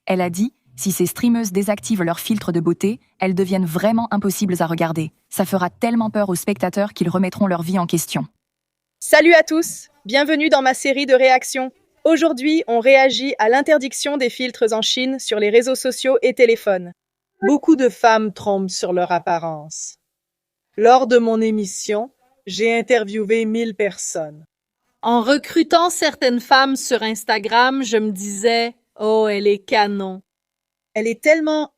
Elle a dit, si ces streameuses désactivent leurs filtres de beauté, elles deviennent vraiment impossibles à regarder. Ça fera tellement peur aux spectateurs qu'ils remettront leur vie en question. Salut à tous, bienvenue dans ma série de réactions. Aujourd'hui, on réagit à l'interdiction des filtres en Chine sur les réseaux sociaux et téléphones. Beaucoup de femmes trompent sur leur apparence. Lors de mon émission, j'ai interviewé 1000 personnes. En recrutant certaines femmes sur Instagram, je me disais « Oh, elle est canon ». Elle est tellement...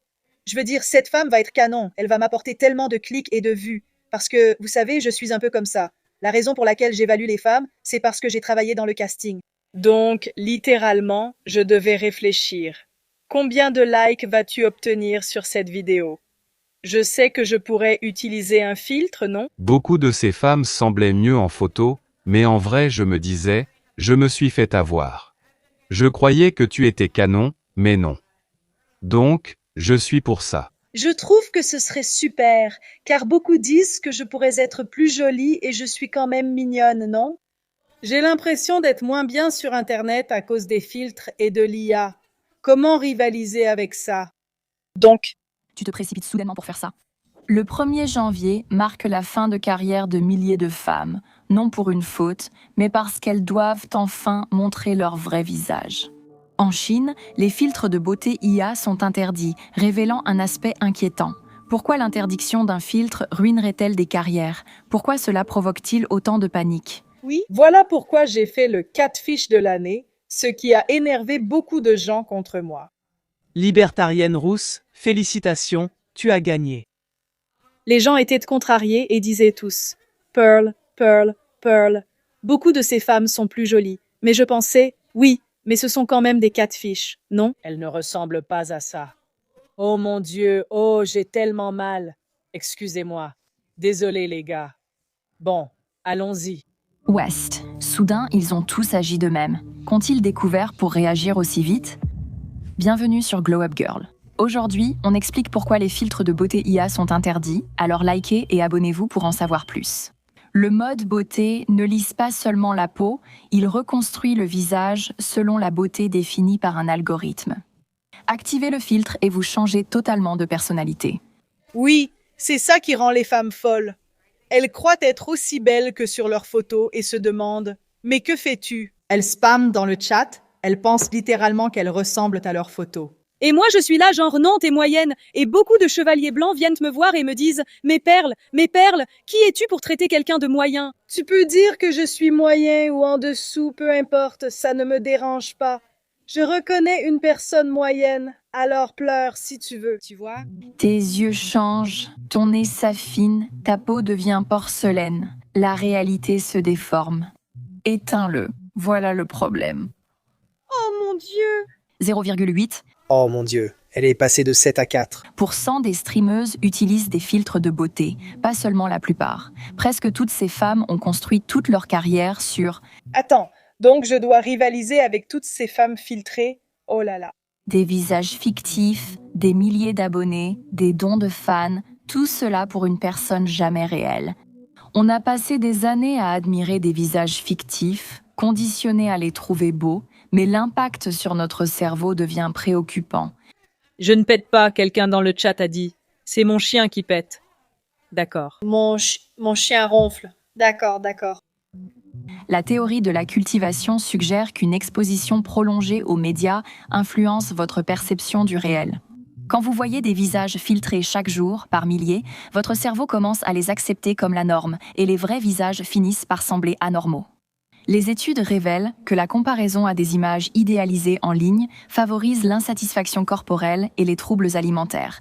cette femme va être canon. Elle va m'apporter tellement de clics et de vues. Parce que, vous savez, je suis un peu comme ça. La raison pour laquelle j'évalue les femmes, c'est parce que j'ai travaillé dans le casting. Donc, littéralement, je devais réfléchir. Combien de likes vas-tu obtenir sur cette vidéo? Je sais que je pourrais utiliser un filtre, non? Beaucoup de ces femmes semblaient mieux en photo, mais en vrai je me disais, je me suis fait avoir. Je croyais que tu étais canon, mais non. Donc, je suis pour ça. Je trouve que ce serait super, car beaucoup disent que je pourrais être plus jolie et je suis quand même mignonne, non? J'ai l'impression d'être moins bien sur Internet à cause des filtres et de l'IA. Comment rivaliser avec ça? Donc, Tu te précipites soudainement pour faire ça. Le 1er janvier marque la fin de carrière de milliers de femmes, non pour une faute, mais parce qu'elles doivent enfin montrer leur vrai visage. En Chine, les filtres de beauté IA sont interdits, révélant un aspect inquiétant. Pourquoi l'interdiction d'un filtre ruinerait-elle des carrières? Pourquoi cela provoque-t-il autant de panique? oui, voilà pourquoi j'ai fait le catfish de l'année, ce qui a énervé beaucoup de gens contre moi. Libertarienne rousse, félicitations, tu as gagné. Les gens étaient contrariés et disaient tous « Pearl, Pearl, Pearl ». Beaucoup de ces femmes sont plus jolies. Mais je pensais « Oui, mais ce sont quand même des catfish, non ?» Elles ne ressemblent pas à ça. Oh mon Dieu, oh j'ai tellement mal. Excusez-moi. Désolé les gars. Bon, allons-y. Ouest. Soudain, ils ont tous agi de même. Qu'ont-ils découvert pour réagir aussi vite? Bienvenue sur Glow Up Girl. Aujourd'hui, on explique pourquoi les filtres de beauté IA sont interdits, alors likez et abonnez-vous pour en savoir plus. Le mode beauté ne lisse pas seulement la peau, il reconstruit le visage selon la beauté définie par un algorithme. Activez le filtre et vous changez totalement de personnalité. Oui, c'est ça qui rend les femmes folles. Elles croient être aussi belles que sur leurs photos et se demandent « Mais que fais-tu » Elles spamment dans le chat, elles pensent littéralement qu'elles ressemblent à leurs photos. Et moi, je suis là, genre non, t'es moyenne. Et beaucoup de chevaliers blancs viennent me voir et me disent « mes perles, qui es-tu pour traiter quelqu'un de moyen ?» Tu peux dire que je suis moyen ou en dessous, peu importe, ça ne me dérange pas. Je reconnais une personne moyenne, alors pleure si tu veux, tu vois? Tes yeux changent, ton nez s'affine, ta peau devient porcelaine. La réalité se déforme. Éteins-le, voilà le problème. Oh mon Dieu! 0,8 Oh mon Dieu, elle est passée de 7 à 4. % des streameuses utilisent des filtres de beauté, pas seulement la plupart. Presque toutes ces femmes ont construit toute leur carrière sur Attends, donc je dois rivaliser avec toutes ces femmes filtrées? Oh là là. des visages fictifs, des milliers d'abonnés, des dons de fans, tout cela pour une personne jamais réelle. On a passé des années à admirer des visages fictifs, conditionnés à les trouver beaux, mais l'impact sur notre cerveau devient préoccupant. Je ne pète pas, quelqu'un dans le chat a dit. C'est mon chien qui pète. D'accord. Mon chien ronfle. D'accord. La théorie de la cultivation suggère qu'une exposition prolongée aux médias influence votre perception du réel. Quand vous voyez des visages filtrés chaque jour, par milliers, votre cerveau commence à les accepter comme la norme et les vrais visages finissent par sembler anormaux. Les études révèlent que la comparaison à des images idéalisées en ligne favorise l'insatisfaction corporelle et les troubles alimentaires.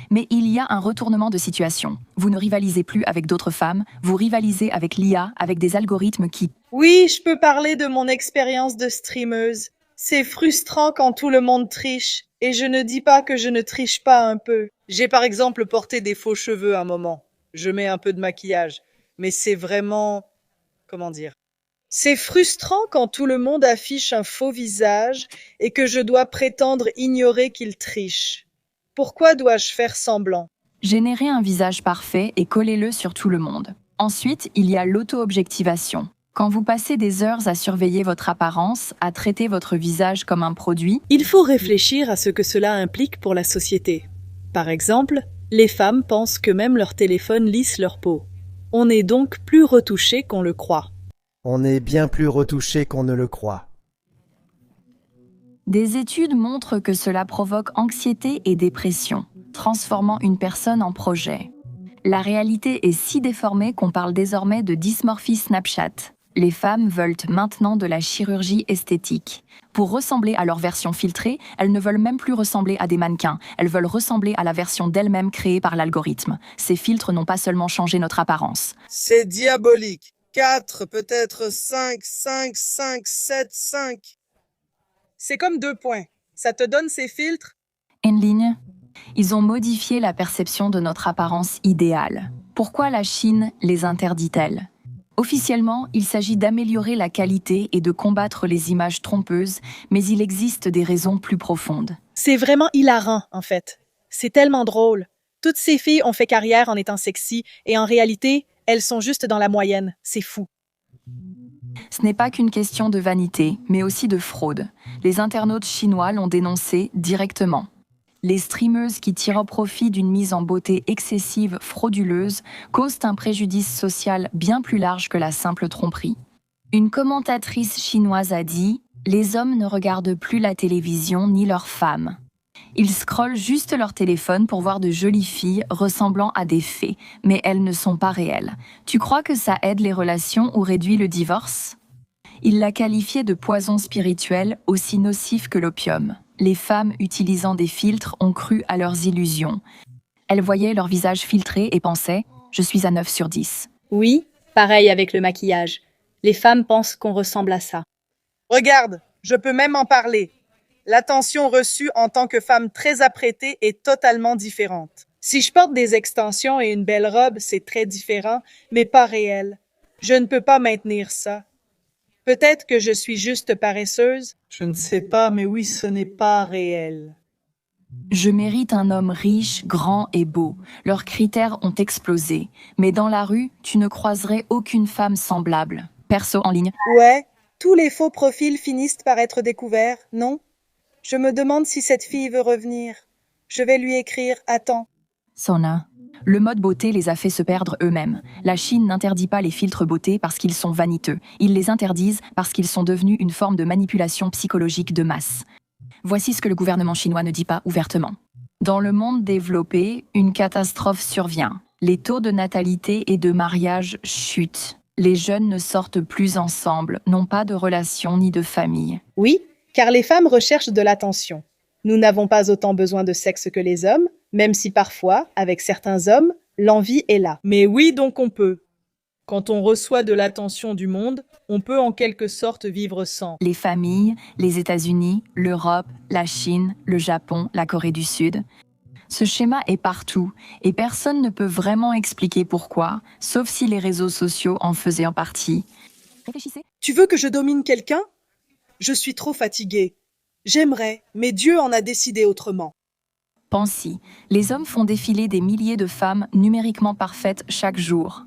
Mais il y a un retournement de situation. Vous ne rivalisez plus avec d'autres femmes, vous rivalisez avec l'IA, avec des algorithmes qui... Oui, je peux parler de mon expérience de streameuse. C'est frustrant quand tout le monde triche. Et je ne dis pas que je ne triche pas un peu. J'ai par exemple porté des faux cheveux un moment. Je mets un peu de maquillage. Mais c'est vraiment... Comment dire? C'est frustrant quand tout le monde affiche un faux visage et que je dois prétendre ignorer qu'il triche. Pourquoi dois-je faire semblant? Générez un visage parfait et collez-le sur tout le monde. Ensuite, il y a l'auto-objectivation. Quand vous passez des heures à surveiller votre apparence, à traiter votre visage comme un produit, Il faut réfléchir à ce que cela implique pour la société. Par exemple, les femmes pensent que même leur téléphone lisse leur peau. On est donc plus retouché qu'on le croit. On est bien plus retouché qu'on ne le croit. des études montrent que cela provoque anxiété et dépression, transformant une personne en projet. La réalité est si déformée qu'on parle désormais de dysmorphie Snapchat. Les femmes veulent maintenant de la chirurgie esthétique. Pour ressembler à leur version filtrée, elles ne veulent même plus ressembler à des mannequins. Elles veulent ressembler à la version d'elles-mêmes créée par l'algorithme. Ces filtres n'ont pas seulement changé notre apparence. C'est diabolique. 4, peut-être 5, 5, 5, 7, 5. C'est comme 2 points. Ça te donne ces filtres? En ligne, ils ont modifié la perception de notre apparence idéale. Pourquoi la Chine les interdit-elle ? Officiellement, il s'agit d'améliorer la qualité et de combattre les images trompeuses, mais il existe des raisons plus profondes. C'est vraiment hilarant, en fait. C'est tellement drôle. Toutes ces filles ont fait carrière en étant sexy, et en réalité, elles sont juste dans la moyenne. C'est fou. Ce n'est pas qu'une question de vanité, mais aussi de fraude. Les internautes chinois l'ont dénoncé directement. Les streameuses qui tirent profit d'une mise en beauté excessive frauduleuse causent un préjudice social bien plus large que la simple tromperie. Une commentatrice chinoise a dit « Les hommes ne regardent plus la télévision ni leurs femmes. Ils scrollent juste leur téléphone pour voir de jolies filles ressemblant à des fées, mais elles ne sont pas réelles. Tu crois que ça aide les relations ou réduit le divorce ?» Il l'a qualifié de poison spirituel aussi nocif que l'opium. Les femmes utilisant des filtres ont cru à leurs illusions. Elles voyaient leur visage filtré et pensaient « Je suis à 9 sur 10 ». Oui, pareil avec le maquillage. Les femmes pensent qu'on ressemble à ça. Regarde, je peux même en parler. L'attention reçue en tant que femme très apprêtée est totalement différente. Si je porte des extensions et une belle robe, c'est très différent, mais pas réel. Je ne peux pas maintenir ça. Peut-être que je suis juste paresseuse. Je ne sais pas, mais oui, ce n'est pas réel. Je mérite un homme riche, grand et beau. Leurs critères ont explosé. Mais dans la rue, tu ne croiserais aucune femme semblable. Perso en ligne. Ouais, tous les faux profils finissent par être découverts, non? Je me demande si cette fille veut revenir. Je vais lui écrire « Attends ». Sona. Le mode beauté les a fait se perdre eux-mêmes. La Chine n'interdit pas les filtres beauté parce qu'ils sont vaniteux. Ils les interdisent parce qu'ils sont devenus une forme de manipulation psychologique de masse. Voici ce que le gouvernement chinois ne dit pas ouvertement. Dans le monde développé, une catastrophe survient. Les taux de natalité et de mariage chutent. Les jeunes ne sortent plus ensemble, n'ont pas de relations ni de famille. Oui, car les femmes recherchent de l'attention. Nous n'avons pas autant besoin de sexe que les hommes, même si parfois, avec certains hommes, l'envie est là. Mais oui, donc on peut. Quand on reçoit de l'attention du monde, on peut en quelque sorte vivre sans. Les familles, les États-Unis, l'Europe, la Chine, le Japon, la Corée du Sud. Ce schéma est partout et personne ne peut vraiment expliquer pourquoi, sauf si les réseaux sociaux en faisaient en partie. Réfléchissez. Tu veux que je domine quelqu'un? Je suis trop fatiguée. J'aimerais, mais Dieu en a décidé autrement. Pensez, les hommes font défiler des milliers de femmes numériquement parfaites chaque jour.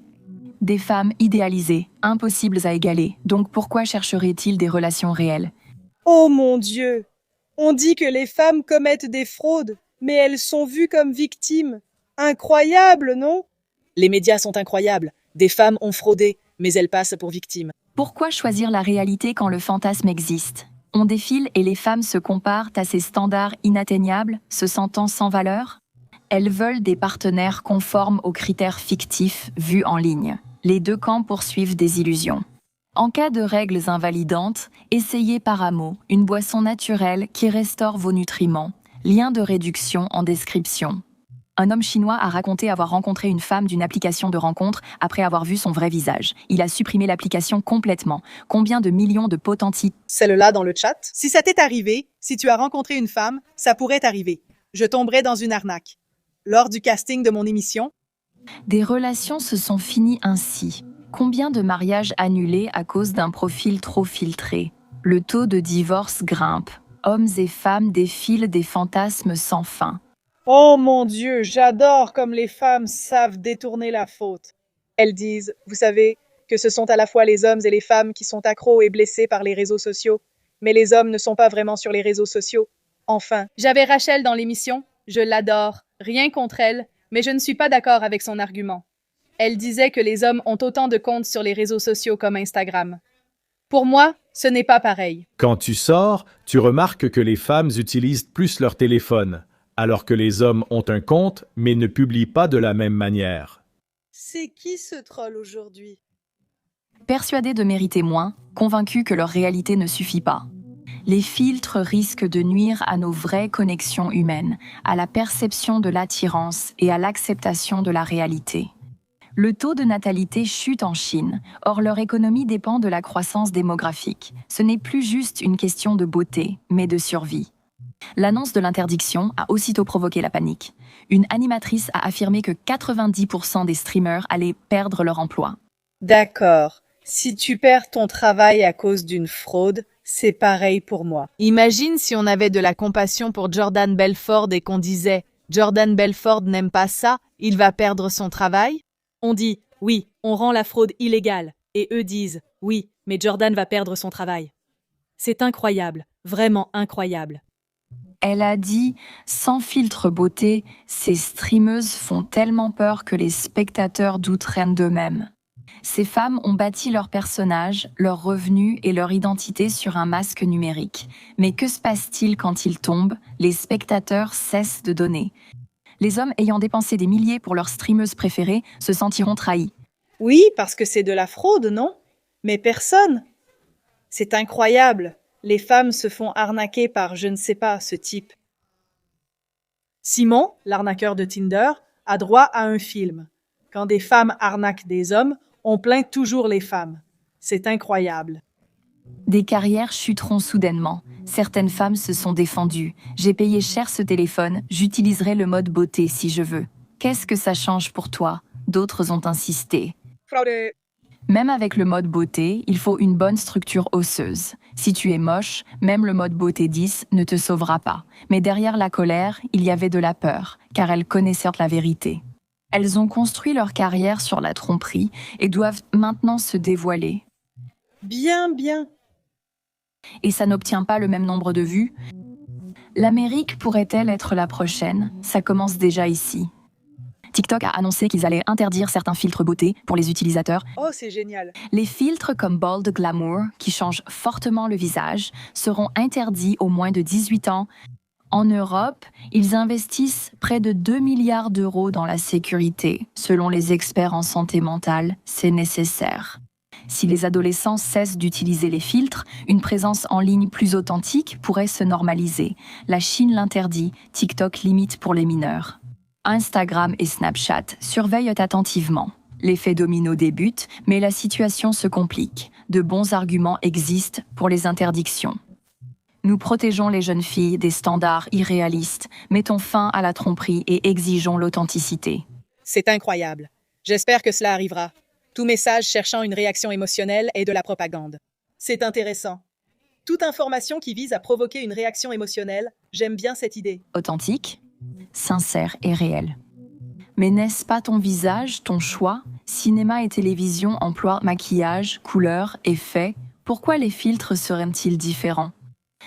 Des femmes idéalisées, impossibles à égaler, donc pourquoi chercheraient-ils des relations réelles? Oh mon Dieu! On dit que les femmes commettent des fraudes, mais elles sont vues comme victimes. Incroyable, non? Les médias sont incroyables. Des femmes ont fraudé, mais elles passent pour victimes. Pourquoi choisir la réalité quand le fantasme existe? On défile et les femmes se comparent à ces standards inatteignables, se sentant sans valeur? Elles veulent des partenaires conformes aux critères fictifs vus en ligne. Les deux camps poursuivent des illusions. En cas de règles invalidantes, essayez Paramo, une boisson naturelle qui restaure vos nutriments. Lien de réduction en description. Un homme chinois a raconté avoir rencontré une femme d'une application de rencontre après avoir vu son vrai visage. Il a supprimé l'application complètement. Combien de millions de potenties? Celle-là dans le chat. Si ça t'est arrivé, si tu as rencontré une femme, ça pourrait t'arriver. Je tomberais dans une arnaque. Lors du casting de mon émission, Des relations se sont finies ainsi. Combien de mariages annulés à cause d'un profil trop filtré? Le taux de divorce grimpe. Hommes et femmes défilent des fantasmes sans fin. oh mon Dieu, j'adore comme les femmes savent détourner la faute. Elles disent, vous savez, que ce sont à la fois les hommes et les femmes qui sont accros et blessés par les réseaux sociaux. Mais les hommes ne sont pas vraiment sur les réseaux sociaux. Enfin, j'avais Rachel dans l'émission, je l'adore, rien contre elle, mais je ne suis pas d'accord avec son argument. Elle disait que les hommes ont autant de comptes sur les réseaux sociaux comme Instagram. Pour moi, ce n'est pas pareil. Quand tu sors, tu remarques que les femmes utilisent plus leur téléphone, alors que les hommes ont un compte mais ne publient pas de la même manière. C'est qui ce troll aujourd'hui? Persuadés de mériter moins, convaincus que leur réalité ne suffit pas. Les filtres risquent de nuire à nos vraies connexions humaines, à la perception de l'attirance et à l'acceptation de la réalité. Le taux de natalité chute en Chine, or leur économie dépend de la croissance démographique. Ce n'est plus juste une question de beauté, mais de survie. L'annonce de l'interdiction a aussitôt provoqué la panique. Une animatrice a affirmé que 90% des streamers allaient perdre leur emploi. D'accord. Si tu perds ton travail à cause d'une fraude, c'est pareil pour moi. Imagine si on avait de la compassion pour Jordan Belfort et qu'on disait « Jordan Belfort n'aime pas ça, il va perdre son travail ». On dit « Oui, on rend la fraude illégale ». Et eux disent « Oui, mais Jordan va perdre son travail ». C'est incroyable, vraiment incroyable. Elle a dit « Sans filtre beauté, ces streameuses font tellement peur que les spectateurs douteraient d'eux-mêmes ». Ces femmes ont bâti leur personnage, leurs revenus et leur identité sur un masque numérique. Mais que se passe-t-il quand ils tombent? Les spectateurs cessent de donner. Les hommes ayant dépensé des milliers pour leurs streameuses préférées se sentiront trahis. Oui, parce que c'est de la fraude, non? Mais personne. C'est incroyable. Les femmes se font arnaquer par je ne sais pas ce type. Simon, l'arnaqueur de Tinder, a droit à un film. Quand des femmes arnaquent des hommes, on plaint toujours les femmes. C'est incroyable. Des carrières chuteront soudainement. Certaines femmes se sont défendues. J'ai payé cher ce téléphone, j'utiliserai le mode beauté si je veux. Qu'est-ce que ça change pour toi? D'autres ont insisté. Fraude. Même avec le mode beauté, il faut une bonne structure osseuse. Si tu es moche, même le mode beauté 10 ne te sauvera pas. Mais derrière la colère, il y avait de la peur, car elles connaissaient la vérité. Elles ont construit leur carrière sur la tromperie et doivent maintenant se dévoiler. Bien, bien. Et ça n'obtient pas le même nombre de vues. L'Amérique pourrait-elle être la prochaine? Ça commence déjà ici. TikTok a annoncé qu'ils allaient interdire certains filtres beauté pour les utilisateurs. Oh, c'est génial. Les filtres comme Bold Glamour, qui changent fortement le visage, seront interdits aux moins de 18 ans. En Europe, ils investissent près de 2 milliards d'euros dans la sécurité. Selon les experts en santé mentale, c'est nécessaire. Si les adolescents cessent d'utiliser les filtres, une présence en ligne plus authentique pourrait se normaliser. La Chine l'interdit, TikTok limite pour les mineurs. Instagram et Snapchat surveillent attentivement. L'effet domino débute, mais la situation se complique. De bons arguments existent pour les interdictions. Nous protégeons les jeunes filles des standards irréalistes, mettons fin à la tromperie et exigeons l'authenticité. C'est incroyable. J'espère que cela arrivera. Tout message cherchant une réaction émotionnelle est de la propagande. C'est intéressant. Toute information qui vise à provoquer une réaction émotionnelle, j'aime bien cette idée. Authentique, sincère et réel. Mais n'est-ce pas ton visage, ton choix? Cinéma et télévision emploient maquillage, couleurs, effets. Pourquoi les filtres seraient-ils différents?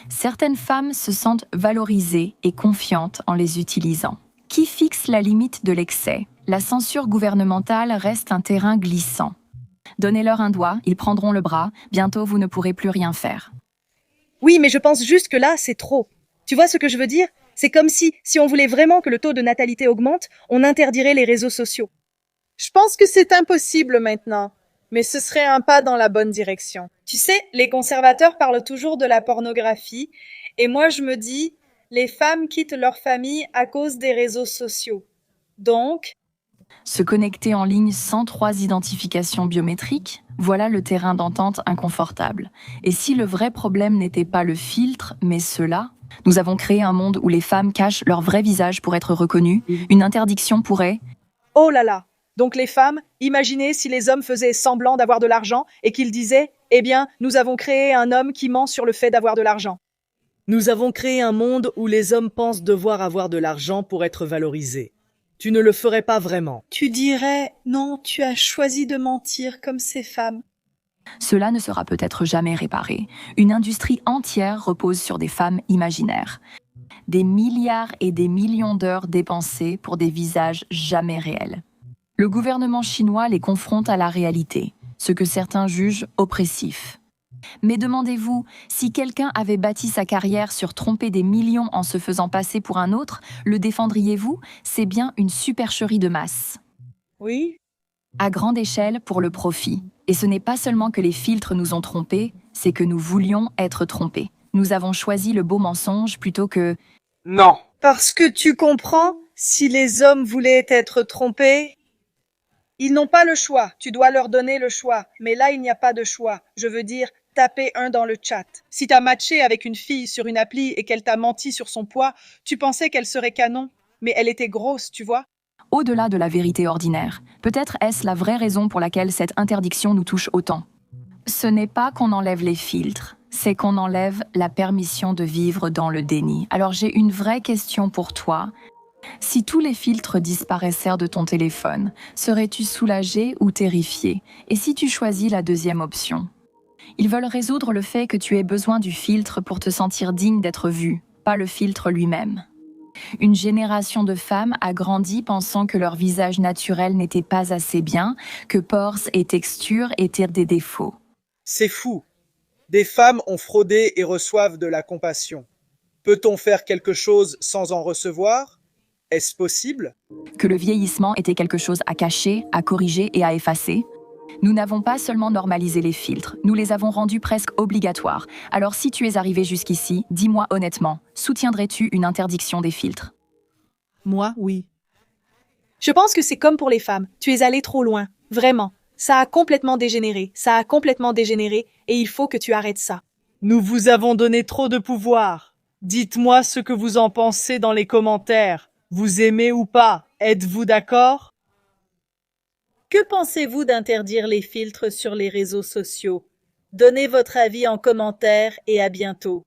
Certaines femmes se sentent valorisées et confiantes en les utilisant. Qui fixe la limite de l'excès? La censure gouvernementale reste un terrain glissant. Donnez-leur un doigt, ils prendront le bras, bientôt vous ne pourrez plus rien faire. Oui, mais je pense juste que là, c'est trop. Tu vois ce que je veux dire? C'est comme si on voulait vraiment que le taux de natalité augmente, on interdirait les réseaux sociaux. Je pense que c'est impossible maintenant, mais ce serait un pas dans la bonne direction. Tu sais, les conservateurs parlent toujours de la pornographie, et moi je me dis, les femmes quittent leur famille à cause des réseaux sociaux. Donc, Se connecter en ligne sans 3 identifications biométriques, voilà le terrain d'entente inconfortable. Et si le vrai problème n'était pas le filtre, mais cela, nous avons créé un monde où les femmes cachent leur vrai visage pour être reconnues. Une interdiction pourrait... oh là là! Donc les femmes, imaginez si les hommes faisaient semblant d'avoir de l'argent et qu'ils disaient « Eh bien, nous avons créé un homme qui ment sur le fait d'avoir de l'argent. » Nous avons créé un monde où les hommes pensent devoir avoir de l'argent pour être valorisés. Tu ne le ferais pas vraiment. Tu dirais, non, tu as choisi de mentir comme ces femmes. Cela ne sera peut-être jamais réparé. Une industrie entière repose sur des femmes imaginaires. Des milliards et des millions d'heures dépensées pour des visages jamais réels. Le gouvernement chinois les confronte à la réalité, ce que certains jugent oppressif. Mais demandez-vous, si quelqu'un avait bâti sa carrière sur tromper des millions en se faisant passer pour un autre, le défendriez-vous? C'est bien une supercherie de masse. Oui? À grande échelle pour le profit. Et ce n'est pas seulement que les filtres nous ont trompés, c'est que nous voulions être trompés. Nous avons choisi le beau mensonge plutôt que... Non. Parce que tu comprends, si les hommes voulaient être trompés, ils n'ont pas le choix. Tu dois leur donner le choix. Mais là, il n'y a pas de choix. Je veux dire, taper un dans le chat. Si t'as matché avec une fille sur une appli et qu'elle t'a menti sur son poids, tu pensais qu'elle serait canon. Mais elle était grosse, tu vois. Au-delà de la vérité ordinaire, peut-être est-ce la vraie raison pour laquelle cette interdiction nous touche autant. Ce n'est pas qu'on enlève les filtres, c'est qu'on enlève la permission de vivre dans le déni. Alors j'ai une vraie question pour toi. Si tous les filtres disparaissaient de ton téléphone, serais-tu soulagé ou terrifié? Et si tu choisis la deuxième option? Ils veulent résoudre le fait que tu aies besoin du filtre pour te sentir digne d'être vu, pas le filtre lui-même. Une génération de femmes a grandi pensant que leur visage naturel n'était pas assez bien, que pores et textures étaient des défauts. C'est fou. Des femmes ont fraudé et reçoivent de la compassion. Peut-on faire quelque chose sans en recevoir? Est-ce possible? Que le vieillissement était quelque chose à cacher, à corriger et à effacer. Nous n'avons pas seulement normalisé les filtres, nous les avons rendus presque obligatoires. Alors si tu es arrivé jusqu'ici, dis-moi honnêtement, soutiendrais-tu une interdiction des filtres? Moi, oui. Je pense que c'est comme pour les femmes. Tu es allé trop loin. Vraiment. Ça a complètement dégénéré. Ça a complètement dégénéré et il faut que tu arrêtes ça. Nous vous avons donné trop de pouvoir. Dites-moi ce que vous en pensez dans les commentaires. Vous aimez ou pas? Êtes-vous d'accord? Que pensez-vous d'interdire les filtres sur les réseaux sociaux? Donnez votre avis en commentaire et à bientôt.